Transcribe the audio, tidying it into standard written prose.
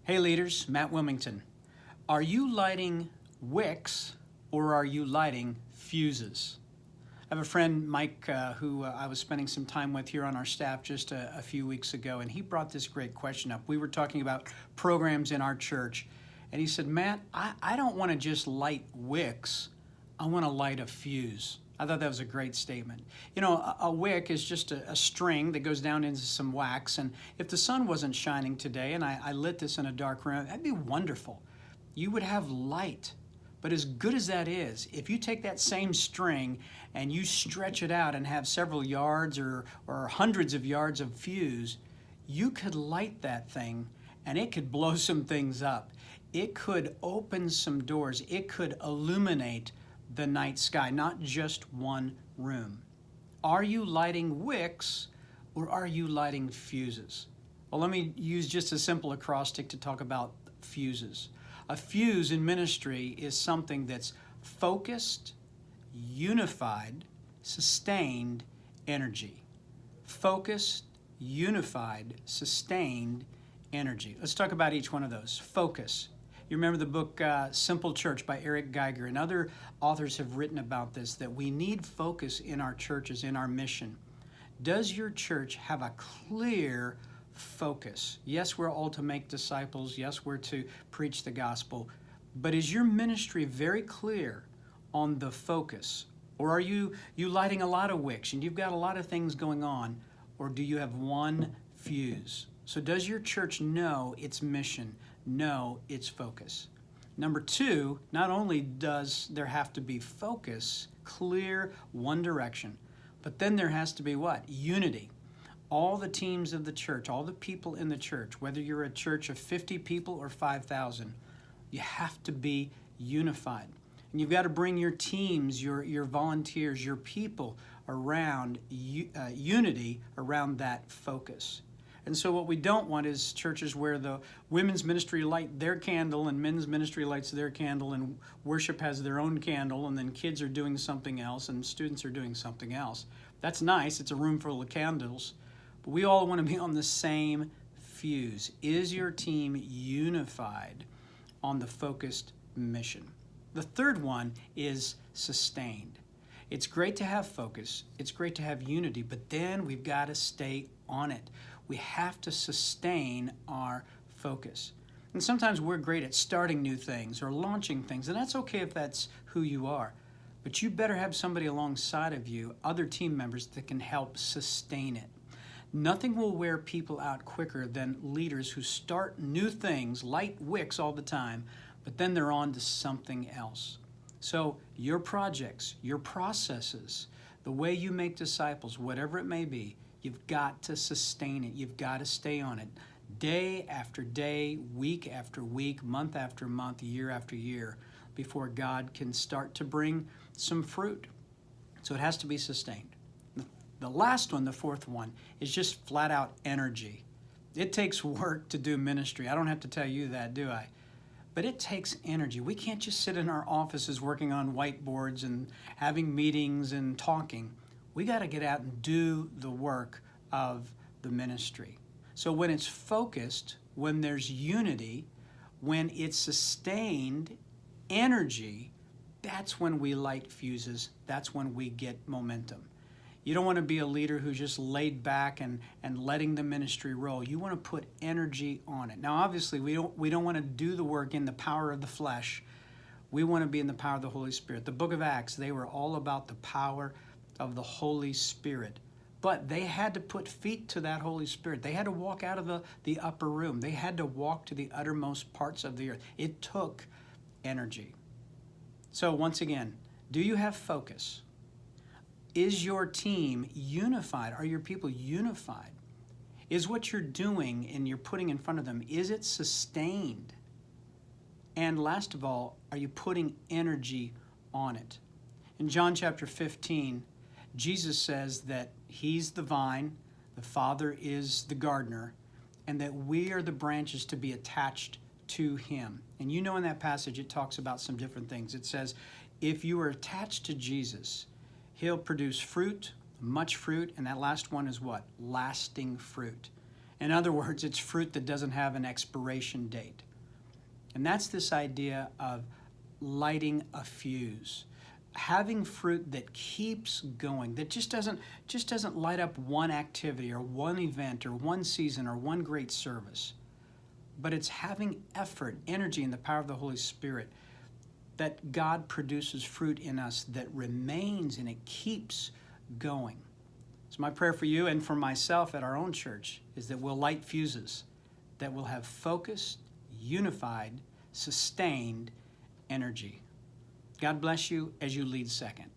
Hey leaders, Matt Willmington. Are you lighting wicks or are you lighting fuses? I have a friend, Mike, who I was spending some time with here on our staff just a few weeks ago, and he brought this great question up. We were talking about programs in our church, and he said, Matt, I don't want to just light wicks, I want to light a fuse. I thought that was a great statement. You know, a wick is just a string that goes down into some wax, and if the sun wasn't shining today and I lit this in a dark room, that'd be wonderful. You would have light. But as good as that is, if you take that same string and you stretch it out and have several yards or hundreds of yards of fuse, you could light that thing and it could blow some things up. It could open some doors. It could illuminate the night sky, not just one room. Are you lighting wicks or are you lighting fuses? Well, let me use just a simple acrostic to talk about fuses. A fuse in ministry is something that's focused, unified, sustained energy. Focused, unified, sustained energy. Let's talk about each one of those. Focus. You remember the book Simple Church by Eric Geiger, and other authors have written about this, that we need focus in our churches, in our mission. Does your church have a clear focus? Yes, we're all to make disciples. Yes, we're to preach the gospel. But is your ministry very clear on the focus? Or are you lighting a lot of wicks and you've got a lot of things going on? Or do you have one fuse? So does your church know its mission, know its focus? Number two, not only does there have to be focus, clear, one direction, but then there has to be what? Unity. All the teams of the church, all the people in the church, whether you're a church of 50 people or 5,000, you have to be unified. And you've got to bring your teams, your volunteers, your people around unity around that focus. And so what we don't want is churches where the women's ministry light their candle and men's ministry lights their candle and worship has their own candle and then kids are doing something else and students are doing something else. That's nice. It's a room full of candles. But we all want to be on the same fuse. Is your team unified on the focused mission? The third one is sustained. It's great to have focus. It's great to have unity, but then we've got to stay on it. We have to sustain our focus. And sometimes we're great at starting new things or launching things, and that's okay if that's who you are. But you better have somebody alongside of you, other team members, that can help sustain it. Nothing will wear people out quicker than leaders who start new things, light wicks all the time, but then they're on to something else. So your projects, your processes, the way you make disciples, whatever it may be, you've got to sustain it. You've got to stay on it. Day after day, week after week, month after month, year after year, before God can start to bring some fruit. So it has to be sustained. The last one, the fourth one, is just flat out energy. It takes work to do ministry. I don't have to tell you that, do I? But it takes energy. We can't just sit in our offices working on whiteboards and having meetings and talking. We got to get out and do the work of the ministry. So when it's focused, when there's unity, when it's sustained energy, that's when we light fuses. That's when we get momentum. You don't want to be a leader who's just laid back and letting the ministry roll. You want to put energy on it. Now, obviously, we don't want to do the work in the power of the flesh. We want to be in the power of the Holy Spirit. The book of Acts, they were all about the power of the Holy Spirit. But they had to put feet to that Holy Spirit. They had to walk out of the upper room. They had to walk to the uttermost parts of the earth. It took energy. So once again, do you have focus? Is your team unified? Are your people unified? Is what you're doing and you're putting in front of them, is it sustained? And last of all, are you putting energy on it? In John chapter 15, Jesus says that He's the vine, the Father is the gardener, and that we are the branches to be attached to Him. And you know in that passage it talks about some different things. It says, if you are attached to Jesus, He'll produce fruit, much fruit, and that last one is what? Lasting fruit. In other words, it's fruit that doesn't have an expiration date. And that's this idea of lighting a fuse. Having fruit that keeps going, that just doesn't light up one activity or one event or one season or one great service, but it's having effort, energy, and the power of the Holy Spirit that God produces fruit in us that remains and it keeps going. So my prayer for you and for myself at our own church is that we'll light fuses, that will have focused, unified, sustained energy. God bless you as you lead second.